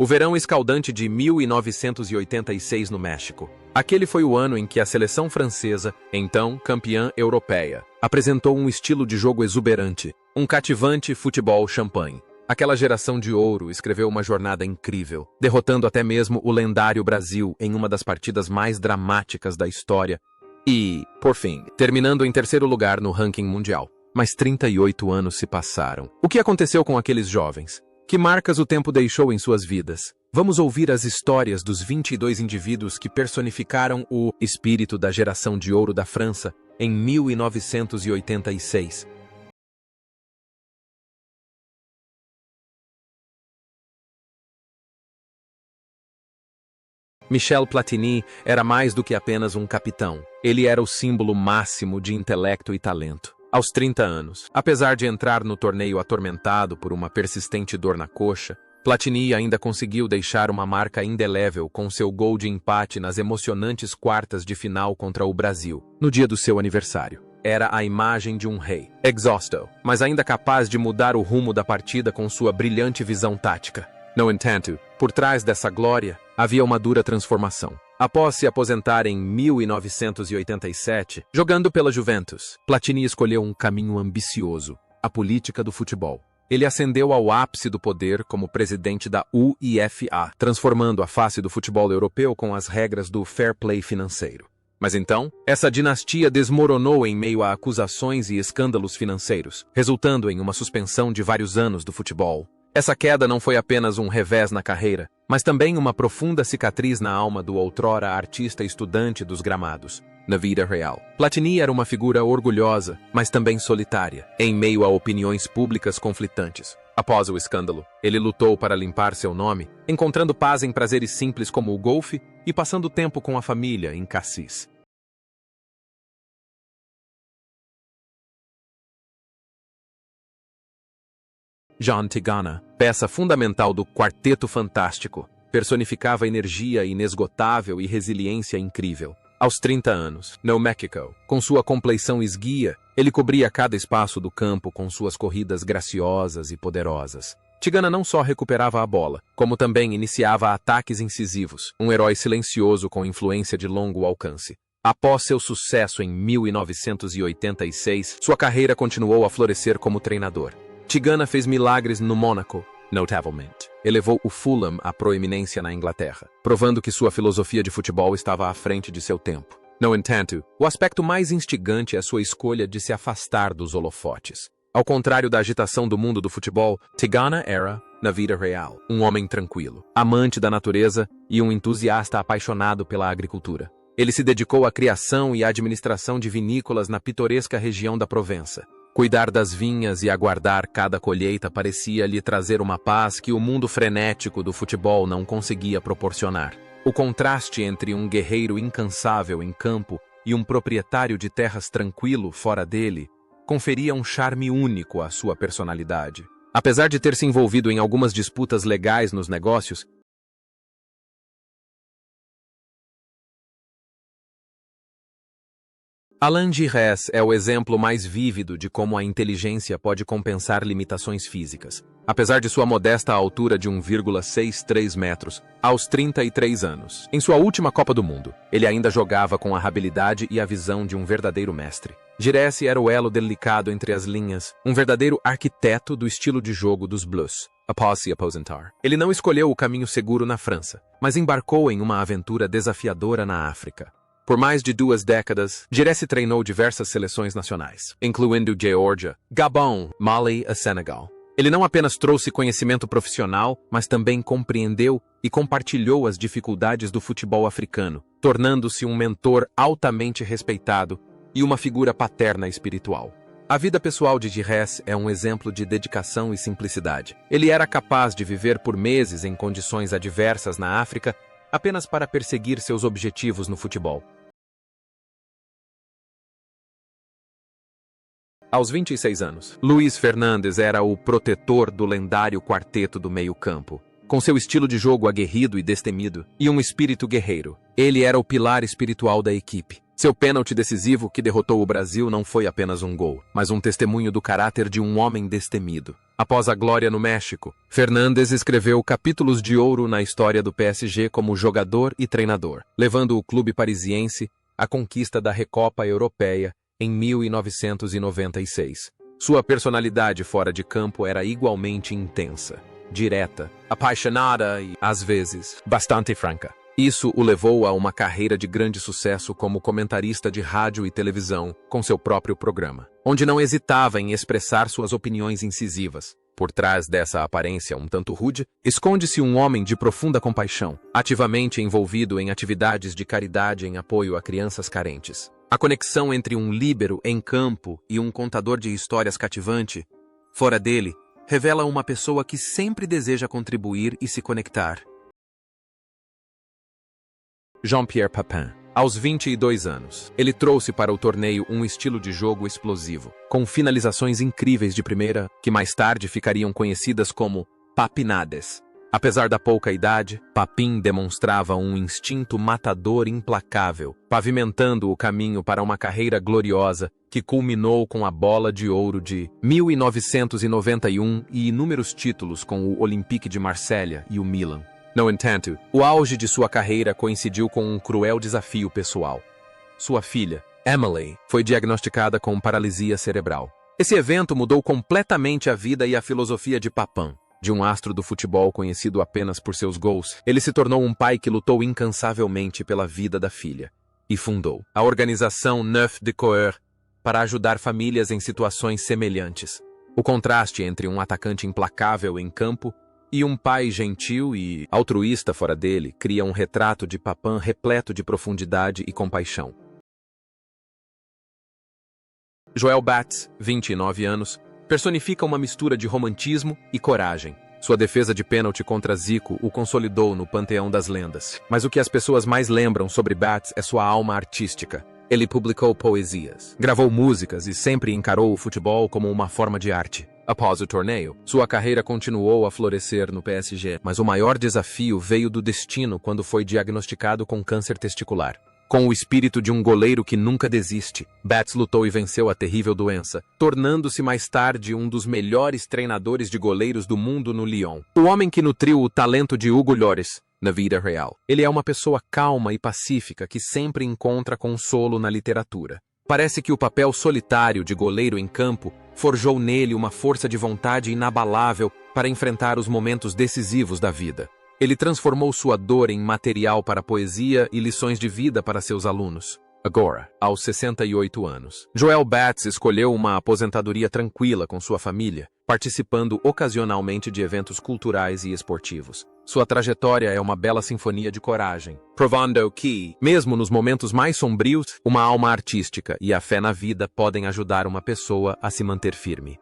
O verão escaldante de 1986 no México. Aquele foi o ano em que a seleção francesa, então campeã europeia, apresentou um estilo de jogo exuberante, um cativante futebol champanhe. Aquela geração de ouro escreveu uma jornada incrível, derrotando até mesmo o lendário Brasil em uma das partidas mais dramáticas da história e, por fim, terminando em terceiro lugar no ranking mundial. Mas 38 anos se passaram. O que aconteceu com aqueles jovens? Que marcas o tempo deixou em suas vidas? Vamos ouvir as histórias dos 22 indivíduos que personificaram o espírito da geração de ouro da França em 1986. Michel Platini era mais do que apenas um capitão. Ele era o símbolo máximo de intelecto e talento. Aos 30 anos, apesar de entrar no torneio atormentado por uma persistente dor na coxa, Platini ainda conseguiu deixar uma marca indelével com seu gol de empate nas emocionantes quartas de final contra o Brasil, no dia do seu aniversário. Era a imagem de um rei, exausto, mas ainda capaz de mudar o rumo da partida com sua brilhante visão tática. No entanto, por trás dessa glória, havia uma dura transformação. Após se aposentar em 1987, jogando pela Juventus, Platini escolheu um caminho ambicioso, a política do futebol. Ele ascendeu ao ápice do poder como presidente da UEFA, transformando a face do futebol europeu com as regras do fair play financeiro. Mas então, essa dinastia desmoronou em meio a acusações e escândalos financeiros, resultando em uma suspensão de vários anos do futebol. Essa queda não foi apenas um revés na carreira, mas também uma profunda cicatriz na alma do outrora artista estudante dos gramados. Na vida real, Platini era uma figura orgulhosa, mas também solitária, em meio a opiniões públicas conflitantes. Após o escândalo, ele lutou para limpar seu nome, encontrando paz em prazeres simples como o golfe e passando tempo com a família em Cassis. Jean Tigana, peça fundamental do Quarteto Fantástico, personificava energia inesgotável e resiliência incrível. Aos 30 anos, no México, com sua compleição esguia, ele cobria cada espaço do campo com suas corridas graciosas e poderosas. Tigana não só recuperava a bola, como também iniciava ataques incisivos, um herói silencioso com influência de longo alcance. Após seu sucesso em 1986, sua carreira continuou a florescer como treinador. Tigana fez milagres no Mônaco, notavelmente. Elevou o Fulham à proeminência na Inglaterra, provando que sua filosofia de futebol estava à frente de seu tempo. No entanto, o aspecto mais instigante é sua escolha de se afastar dos holofotes. Ao contrário da agitação do mundo do futebol, Tigana era, na vida real, um homem tranquilo, amante da natureza e um entusiasta apaixonado pela agricultura. Ele se dedicou à criação e à administração de vinícolas na pitoresca região da Provença. Cuidar das vinhas e aguardar cada colheita parecia lhe trazer uma paz que o mundo frenético do futebol não conseguia proporcionar. O contraste entre um guerreiro incansável em campo e um proprietário de terras tranquilo fora dele conferia um charme único à sua personalidade. Apesar de ter se envolvido em algumas disputas legais nos negócios, Alain Giresse é o exemplo mais vívido de como a inteligência pode compensar limitações físicas. Apesar de sua modesta altura de 1,63 metros, aos 33 anos, em sua última Copa do Mundo, ele ainda jogava com a habilidade e a visão de um verdadeiro mestre. Giresse era o elo delicado entre as linhas, um verdadeiro arquiteto do estilo de jogo dos Blues. Após se aposentar, ele não escolheu o caminho seguro na França, mas embarcou em uma aventura desafiadora na África. Por mais de 2 décadas, Giresse treinou diversas seleções nacionais, incluindo Geórgia, Gabão, Mali e Senegal. Ele não apenas trouxe conhecimento profissional, mas também compreendeu e compartilhou as dificuldades do futebol africano, tornando-se um mentor altamente respeitado e uma figura paterna espiritual. A vida pessoal de Giresse é um exemplo de dedicação e simplicidade. Ele era capaz de viver por meses em condições adversas na África apenas para perseguir seus objetivos no futebol. Aos 26 anos, Luís Fernandes era o protetor do lendário quarteto do meio-campo. Com seu estilo de jogo aguerrido e destemido, e um espírito guerreiro, ele era o pilar espiritual da equipe. Seu pênalti decisivo que derrotou o Brasil não foi apenas um gol, mas um testemunho do caráter de um homem destemido. Após a glória no México, Fernández escreveu capítulos de ouro na história do PSG como jogador e treinador, levando o clube parisiense à conquista da Recopa Europeia em 1996. Sua personalidade fora de campo era igualmente intensa, direta, apaixonada e, às vezes, bastante franca. Isso o levou a uma carreira de grande sucesso como comentarista de rádio e televisão, com seu próprio programa, onde não hesitava em expressar suas opiniões incisivas. Por trás dessa aparência um tanto rude, esconde-se um homem de profunda compaixão, ativamente envolvido em atividades de caridade em apoio a crianças carentes. A conexão entre um líbero em campo e um contador de histórias cativante, fora dele, revela uma pessoa que sempre deseja contribuir e se conectar. Jean-Pierre Papin. Aos 22 anos, ele trouxe para o torneio um estilo de jogo explosivo, com finalizações incríveis de primeira, que mais tarde ficariam conhecidas como papinades. Apesar da pouca idade, Papin demonstrava um instinto matador implacável, pavimentando o caminho para uma carreira gloriosa que culminou com a Bola de Ouro de 1991 e inúmeros títulos com o Olympique de Marselha e o Milan. No entanto, o auge de sua carreira coincidiu com um cruel desafio pessoal. Sua filha, Emily, foi diagnosticada com paralisia cerebral. Esse evento mudou completamente a vida e a filosofia de Papin. De um astro do futebol conhecido apenas por seus gols, ele se tornou um pai que lutou incansavelmente pela vida da filha e fundou a organização Neuf de Coeur para ajudar famílias em situações semelhantes. O contraste entre um atacante implacável em campo e um pai gentil e altruísta fora dele cria um retrato de Papin repleto de profundidade e compaixão. Joël Batz, 29 anos, personifica uma mistura de romantismo e coragem. Sua defesa de pênalti contra Zico o consolidou no panteão das lendas. Mas o que as pessoas mais lembram sobre Batz é sua alma artística. Ele publicou poesias, gravou músicas e sempre encarou o futebol como uma forma de arte. Após o torneio, sua carreira continuou a florescer no PSG, mas o maior desafio veio do destino quando foi diagnosticado com câncer testicular. Com o espírito de um goleiro que nunca desiste, Batz lutou e venceu a terrível doença, tornando-se mais tarde um dos melhores treinadores de goleiros do mundo no Lyon. O homem que nutriu o talento de Hugo Lloris na vida real. Ele é uma pessoa calma e pacífica que sempre encontra consolo na literatura. Parece que o papel solitário de goleiro em campo forjou nele uma força de vontade inabalável para enfrentar os momentos decisivos da vida. Ele transformou sua dor em material para poesia e lições de vida para seus alunos. Agora, aos 68 anos, Joël Batz escolheu uma aposentadoria tranquila com sua família, participando ocasionalmente de eventos culturais e esportivos. Sua trajetória é uma bela sinfonia de coragem, provando que, mesmo nos momentos mais sombrios, uma alma artística e a fé na vida podem ajudar uma pessoa a se manter firme.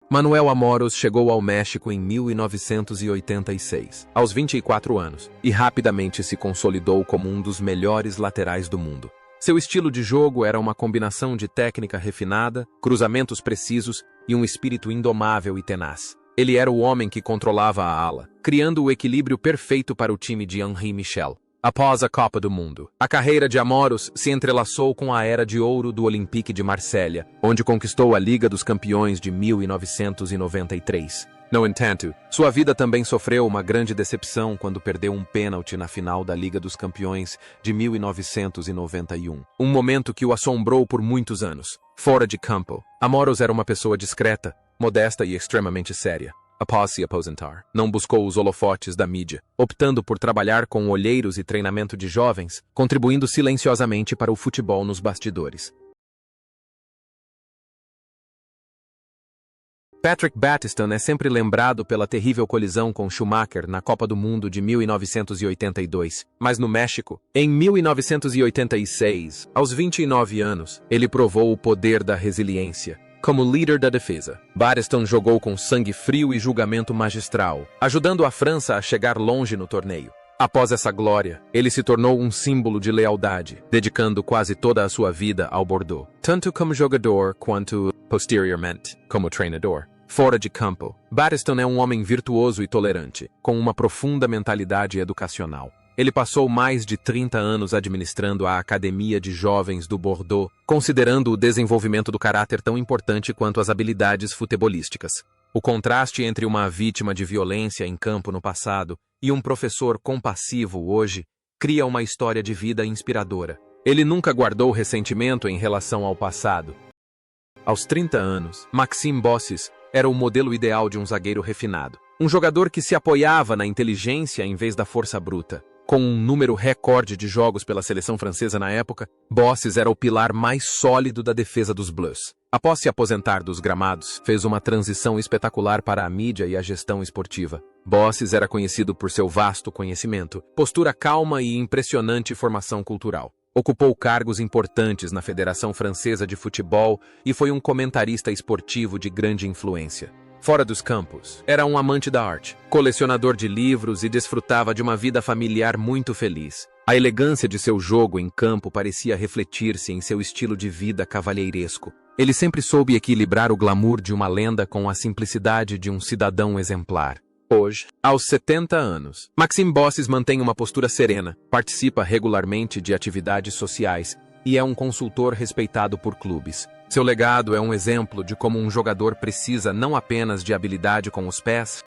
Manuel Amoros chegou ao México em 1986, aos 24 anos, e rapidamente se consolidou como um dos melhores laterais do mundo. Seu estilo de jogo era uma combinação de técnica refinada, cruzamentos precisos e um espírito indomável e tenaz. Ele era o homem que controlava a ala, criando o equilíbrio perfeito para o time de Henri Michel. Após a Copa do Mundo, a carreira de Amoros se entrelaçou com a era de ouro do Olympique de Marselha, onde conquistou a Liga dos Campeões de 1993. No entanto, sua vida também sofreu uma grande decepção quando perdeu um pênalti na final da Liga dos Campeões de 1991. Um momento que o assombrou por muitos anos. Fora de campo, Amoros era uma pessoa discreta, modesta e extremamente séria. Após se aposentar, não buscou os holofotes da mídia, optando por trabalhar com olheiros e treinamento de jovens, contribuindo silenciosamente para o futebol nos bastidores. Patrick Battiston é sempre lembrado pela terrível colisão com Schumacher na Copa do Mundo de 1982, mas no México, em 1986, aos 29 anos, ele provou o poder da resiliência. Como líder da defesa, Battiston jogou com sangue frio e julgamento magistral, ajudando a França a chegar longe no torneio. Após essa glória, ele se tornou um símbolo de lealdade, dedicando quase toda a sua vida ao Bordeaux, tanto como jogador quanto, posteriormente, como treinador. Fora de campo, Battiston é um homem virtuoso e tolerante, com uma profunda mentalidade educacional. Ele passou mais de 30 anos administrando a Academia de Jovens do Bordeaux, considerando o desenvolvimento do caráter tão importante quanto as habilidades futebolísticas. O contraste entre uma vítima de violência em campo no passado e um professor compassivo hoje cria uma história de vida inspiradora. Ele nunca guardou ressentimento em relação ao passado. Aos 30 anos, Maxime Bossis era o modelo ideal de um zagueiro refinado. Um jogador que se apoiava na inteligência em vez da força bruta. Com um número recorde de jogos pela seleção francesa na época, Bossis era o pilar mais sólido da defesa dos Bleus. Após se aposentar dos gramados, fez uma transição espetacular para a mídia e a gestão esportiva. Bossis era conhecido por seu vasto conhecimento, postura calma e impressionante formação cultural. Ocupou cargos importantes na Federação Francesa de Futebol e foi um comentarista esportivo de grande influência. Fora dos campos, era um amante da arte, colecionador de livros e desfrutava de uma vida familiar muito feliz. A elegância de seu jogo em campo parecia refletir-se em seu estilo de vida cavalheiresco. Ele sempre soube equilibrar o glamour de uma lenda com a simplicidade de um cidadão exemplar. Hoje, aos 70 anos, Maxime Bossis mantém uma postura serena, participa regularmente de atividades sociais e é um consultor respeitado por clubes. Seu legado é um exemplo de como um jogador precisa não apenas de habilidade com os pés.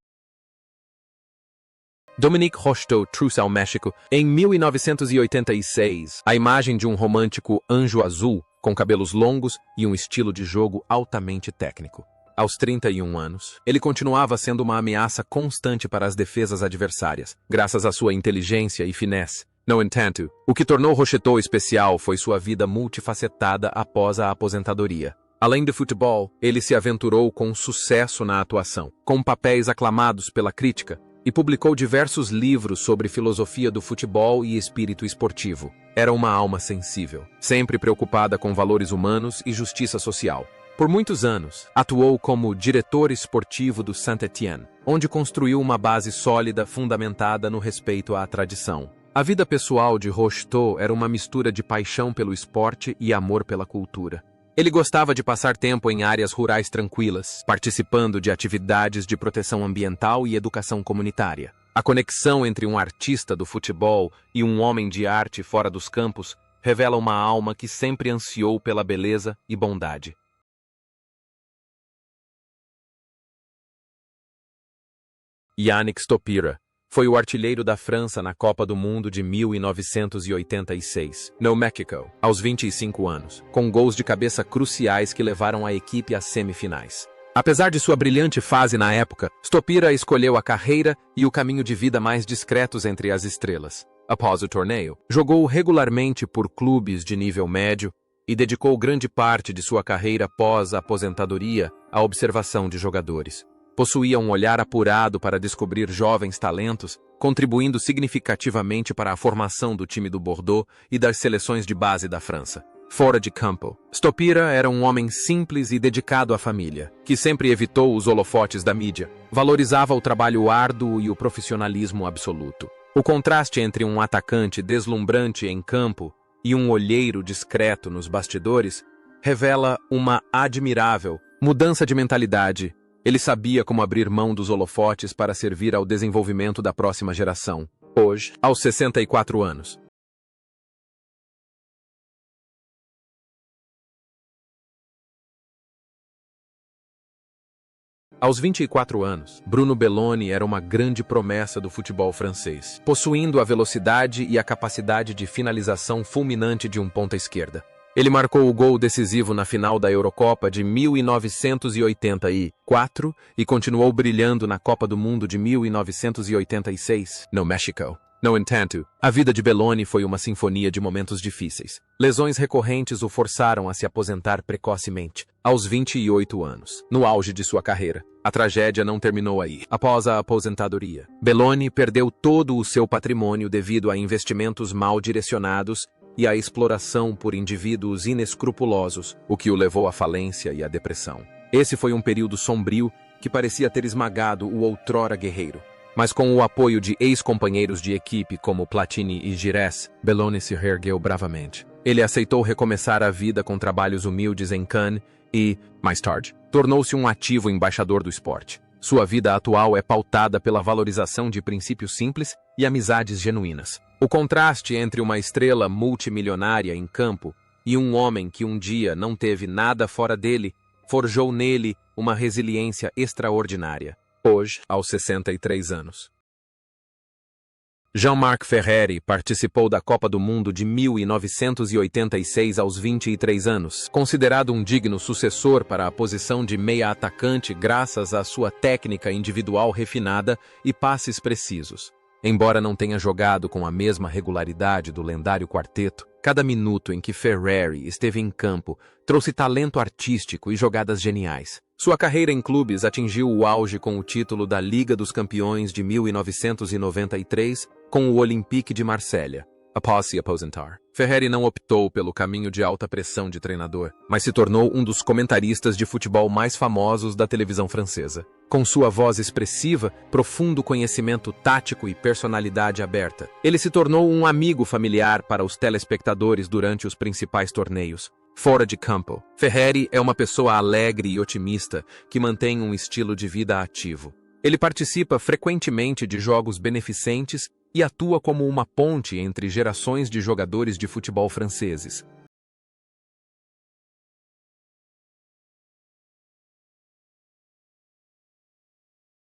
Dominique Rocheteau trouxe ao México, em 1986, a imagem de um romântico anjo azul, com cabelos longos e um estilo de jogo altamente técnico. Aos 31 anos, ele continuava sendo uma ameaça constante para as defesas adversárias, graças à sua inteligência e finesse. No entanto, o que tornou Rocheteau especial foi sua vida multifacetada após a aposentadoria. Além do futebol, ele se aventurou com sucesso na atuação, com papéis aclamados pela crítica, e publicou diversos livros sobre filosofia do futebol e espírito esportivo. Era uma alma sensível, sempre preocupada com valores humanos e justiça social. Por muitos anos, atuou como diretor esportivo do Saint-Étienne, onde construiu uma base sólida fundamentada no respeito à tradição. A vida pessoal de Rocheteau era uma mistura de paixão pelo esporte e amor pela cultura. Ele gostava de passar tempo em áreas rurais tranquilas, participando de atividades de proteção ambiental e educação comunitária. A conexão entre um artista do futebol e um homem de arte fora dos campos revela uma alma que sempre ansiou pela beleza e bondade. Yannick Stopira foi o artilheiro da França na Copa do Mundo de 1986, no México, aos 25 anos, com gols de cabeça cruciais que levaram a equipe às semifinais. Apesar de sua brilhante fase na época, Stopira escolheu a carreira e o caminho de vida mais discretos entre as estrelas. Após o torneio, jogou regularmente por clubes de nível médio e dedicou grande parte de sua carreira pós-aposentadoria à observação de jogadores. Possuía um olhar apurado para descobrir jovens talentos, contribuindo significativamente para a formação do time do Bordeaux e das seleções de base da França. Fora de campo, Stopira era um homem simples e dedicado à família, que sempre evitou os holofotes da mídia. Valorizava o trabalho árduo e o profissionalismo absoluto. O contraste entre um atacante deslumbrante em campo e um olheiro discreto nos bastidores revela uma admirável mudança de mentalidade. Ele sabia como abrir mão dos holofotes para servir ao desenvolvimento da próxima geração. Hoje, aos 64 anos. Aos 24 anos, Bruno Belloni era uma grande promessa do futebol francês, possuindo a velocidade e a capacidade de finalização fulminante de um ponta-esquerda. Ele marcou o gol decisivo na final da Eurocopa de 1984 e continuou brilhando na Copa do Mundo de 1986, no México. No entanto, a vida de Belloni foi uma sinfonia de momentos difíceis. Lesões recorrentes o forçaram a se aposentar precocemente, aos 28 anos, no auge de sua carreira. A tragédia não terminou aí. Após a aposentadoria, Belloni perdeu todo o seu patrimônio devido a investimentos mal direcionados e à exploração por indivíduos inescrupulosos, o que o levou à falência e à depressão. Esse foi um período sombrio que parecia ter esmagado o outrora guerreiro. Mas com o apoio de ex-companheiros de equipe como Platini e Giresse, Belloni se reergueu bravamente. Ele aceitou recomeçar a vida com trabalhos humildes em Cannes e, mais tarde, tornou-se um ativo embaixador do esporte. Sua vida atual é pautada pela valorização de princípios simples e amizades genuínas. O contraste entre uma estrela multimilionária em campo e um homem que um dia não teve nada fora dele, forjou nele uma resiliência extraordinária. Hoje, aos 63 anos. Jean-Marc Ferreri participou da Copa do Mundo de 1986 aos 23 anos, considerado um digno sucessor para a posição de meia-atacante graças à sua técnica individual refinada e passes precisos. Embora não tenha jogado com a mesma regularidade do lendário quarteto, cada minuto em que Ferreri esteve em campo trouxe talento artístico e jogadas geniais. Sua carreira em clubes atingiu o auge com o título da Liga dos Campeões de 1993 com o Olympique de Marselha, após se aposentar. Ferreri não optou pelo caminho de alta pressão de treinador, mas se tornou um dos comentaristas de futebol mais famosos da televisão francesa. Com sua voz expressiva, profundo conhecimento tático e personalidade aberta, ele se tornou um amigo familiar para os telespectadores durante os principais torneios. Fora de campo, Ferreri é uma pessoa alegre e otimista que mantém um estilo de vida ativo. Ele participa frequentemente de jogos beneficentes e atua como uma ponte entre gerações de jogadores de futebol franceses.